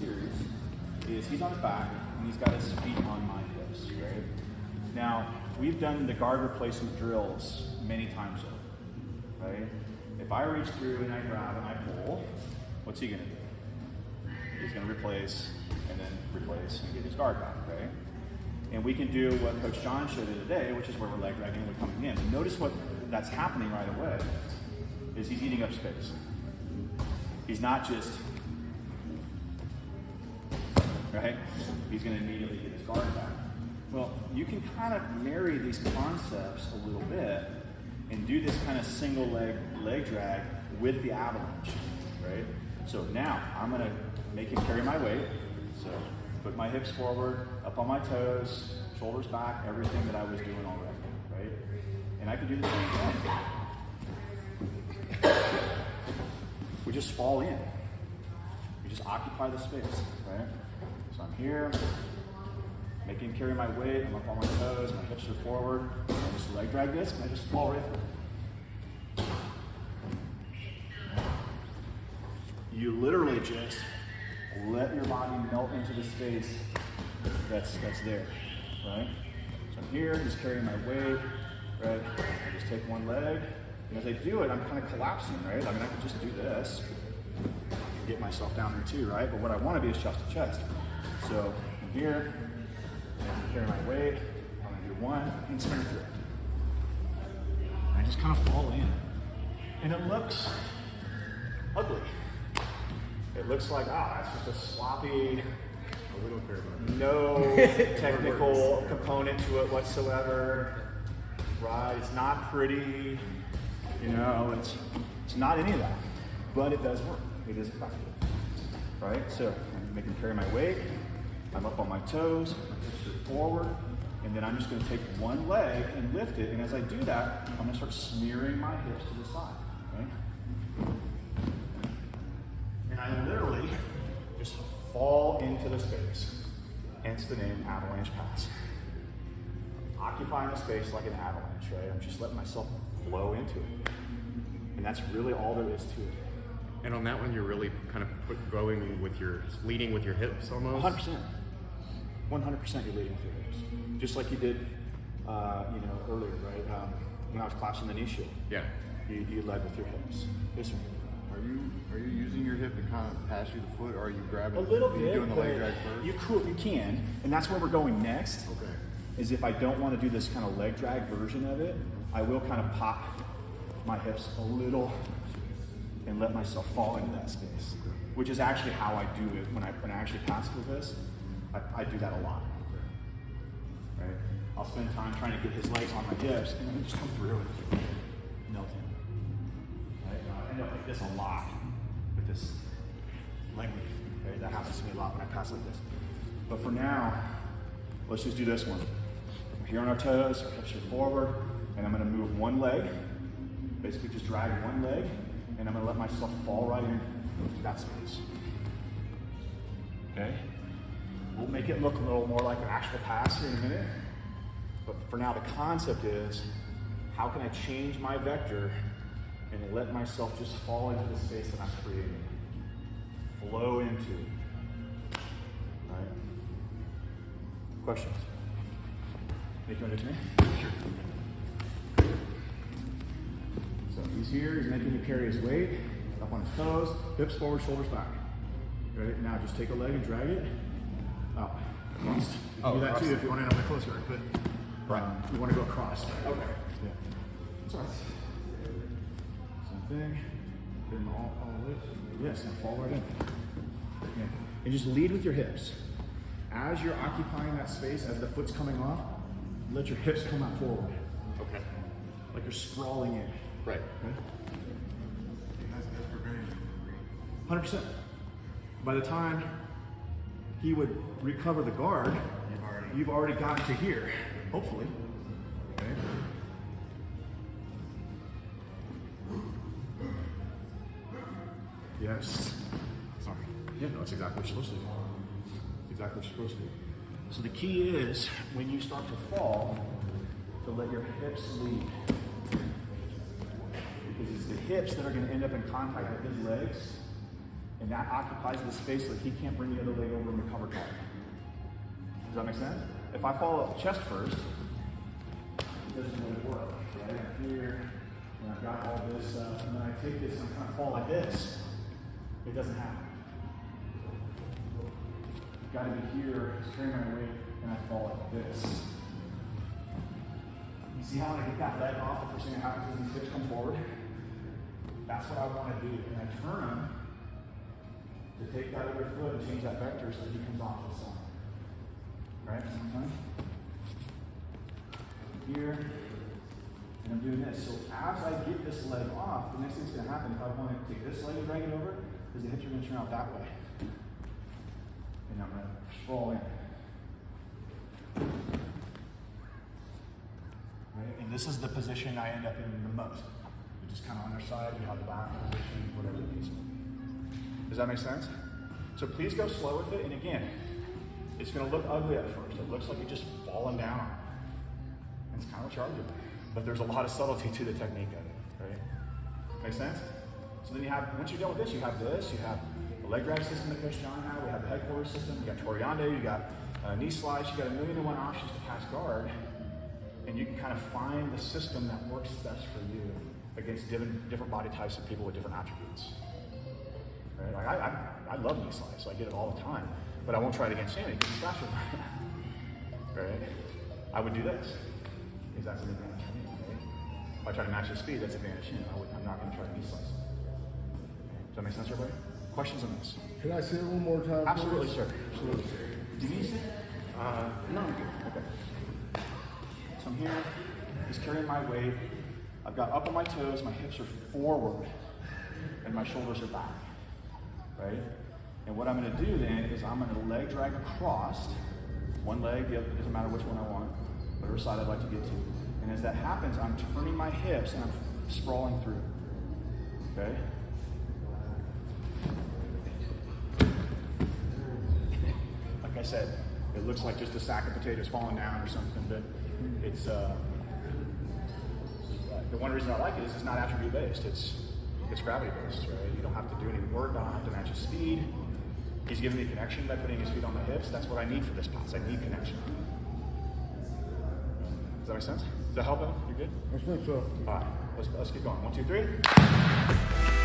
series is he's on his back and he's got his feet on my hips, right? Now, we've done the guard replacement drills many times over, right? If I reach through and I grab and I pull, what's he gonna do? He's gonna replace and then replace and get his guard back, right? And we can do what Coach John showed you today, which is where we're leg dragging and we're coming in. And notice what that's happening right away is he's eating up space. He's not just, right? He's gonna immediately get his guard back. Well, you can kind of marry these concepts a little bit and do this kind of single leg drag with the avalanche, right? So now I'm gonna make him carry my weight. So put my hips forward, up on my toes, shoulders back, everything that I was doing already, right? And I can do the same thing. We just fall in. We just occupy the space, right? So I'm here, making him carry my weight, I'm up on my toes, my hips are forward, and I just leg drag this, and I just fall right through. You literally just let your body melt into the space that's there, right? So I'm here, just carrying my weight, right? I just take one leg, and as I do it, I'm kind of collapsing, right? I mean, I could just do this and get myself down there too, right? But what I want to be is chest to chest. So I'm here, and carry my weight, I'm gonna do one, and spin through. And I just kind of fall in. And it looks ugly. It looks like, that's just a sloppy, no technical component to it whatsoever, right? It's not pretty, it's not any of that, but it does work. It is effective, right? So I'm making carry my weight, I'm up on my toes, my hips are forward, and then I'm just gonna take one leg and lift it, and as I do that, I'm gonna start smearing my hips to the side, right? And I literally just fall into the space, hence the name Avalanche Pass. Occupying the space like an avalanche, right? I'm just letting myself flow into it. And that's really all there is to it. And on that one, you're really kind of leading with your hips almost? 100%. 100% you're leading with your hips. Just like you did, earlier, right? When I was collapsing the knee shield. Yeah. You led with your hips. Yes, sir. Are you using your hip to kind of pass you the foot, or are you grabbing? A little are bit. you doing the leg drag first? You can, and that's where we're going next. Okay. Is if I don't want to do this kind of leg drag version of it, I will kind of pop my hips a little and let myself fall into that space, which is actually how I do it when I actually pass with this. I do that a lot. Right? I'll spend time trying to get his legs on my hips, and then just come through and melt him. Right? I end up like this a lot with this leg leaf. Right? That happens to me a lot when I pass like this. But for now, let's just do this one. We're here on our toes, our hips are forward, and I'm gonna move one leg, basically just drag one leg, and I'm gonna let myself fall right into that space. Okay? We'll make it look a little more like an actual pass here in a minute, but for now the concept is, how can I change my vector and let myself just fall into the space that I'm creating? Flow into. Right? Questions? Anything to me? Sure. So he's here, he's making me carry his weight, up on his toes, hips forward, shoulders back. Right? Now just take a leg and drag it out. You can do that too if you want to end up my close guard, but you want to go across. Okay. Yeah. That's all right. Same thing. Get them all the way. Yes, now fall right in. Yeah. And just lead with your hips. As you're occupying that space, as the foot's coming off, let your hips come out forward. Okay. Like you're sprawling in. Right. Okay? That's preventing 100%. By the time he would recover the guard, you've already gotten to here, hopefully. Okay. Yes. Sorry. Yeah, no, it's exactly what you're supposed to do. It's exactly what you're supposed to do. So the key is, when you start to fall, to let your hips lead. Because it's the hips that are going to end up in contact with his legs, And that occupies the space so that he can't bring the other leg over and recover guard. Does that make sense? If I follow chest first, it doesn't really work. Right? I'm here, and I've got all this, and then I take this and I kind of fall like this. It doesn't happen. I've got to be here, carrying my weight, and I fall like this. You see how when I get that leg off, the first thing that happens is these hips come forward? That's what I want to do. And I turn them to take that other foot and change that vector so that he comes off to the side. Right? One time. Here. And I'm doing this. So as I get this leg off, the next thing's going to happen, if I want to take this leg and drag it over, is the hips are going to turn out that way. And I'm going to sprawl in. Right? And this is the position I end up in the most. You're just kind of on their side, you have the back position, whatever it is. Does that make sense? So please go slow with it. And again, it's going to look ugly at first. It looks like you're just falling down. It's kind of chargeable. But there's a lot of subtlety to the technique of it, right? Make sense? So then you have, once you're done with this, you have the leg drag system that Coach John had. We have the headquarters system. You got Toriande, you got knee slides. You got 1,000,001 options to pass guard. And you can kind of find the system that works best for you against different body types and people with different attributes. Right? Like I love knee slides, so I get it all the time. But I won't try it against Sammy because he's faster than me. Right? I would do this because that's an advantage for me. Right? If I try to match his speed, that's an advantage to him. I'm not going to try to knee slice. Does that make sense, everybody? Questions on this? Can I say it one more time? Absolutely, please? sir. Absolutely. Do you need to see? No, I'm good. Okay. So I'm here, he's carrying my weight. I've got up on my toes, my hips are forward, and my shoulders are back, right? And what I'm gonna do then is I'm gonna leg drag across, one leg, the other, it doesn't matter which one I want, whatever side I'd like to get to. And as that happens, I'm turning my hips and I'm sprawling through, okay? Like I said, it looks like just a sack of potatoes falling down or something, but it's the one reason I like it is it's not attribute based. It's gravity based, right? You don't have to do any work. I don't have to match his speed. He's giving me connection by putting his feet on my hips. That's what I need for this pass. I need connection. Does that make sense? Does that help him? You good? I think so. All right, let's keep going. 1, 2, 3.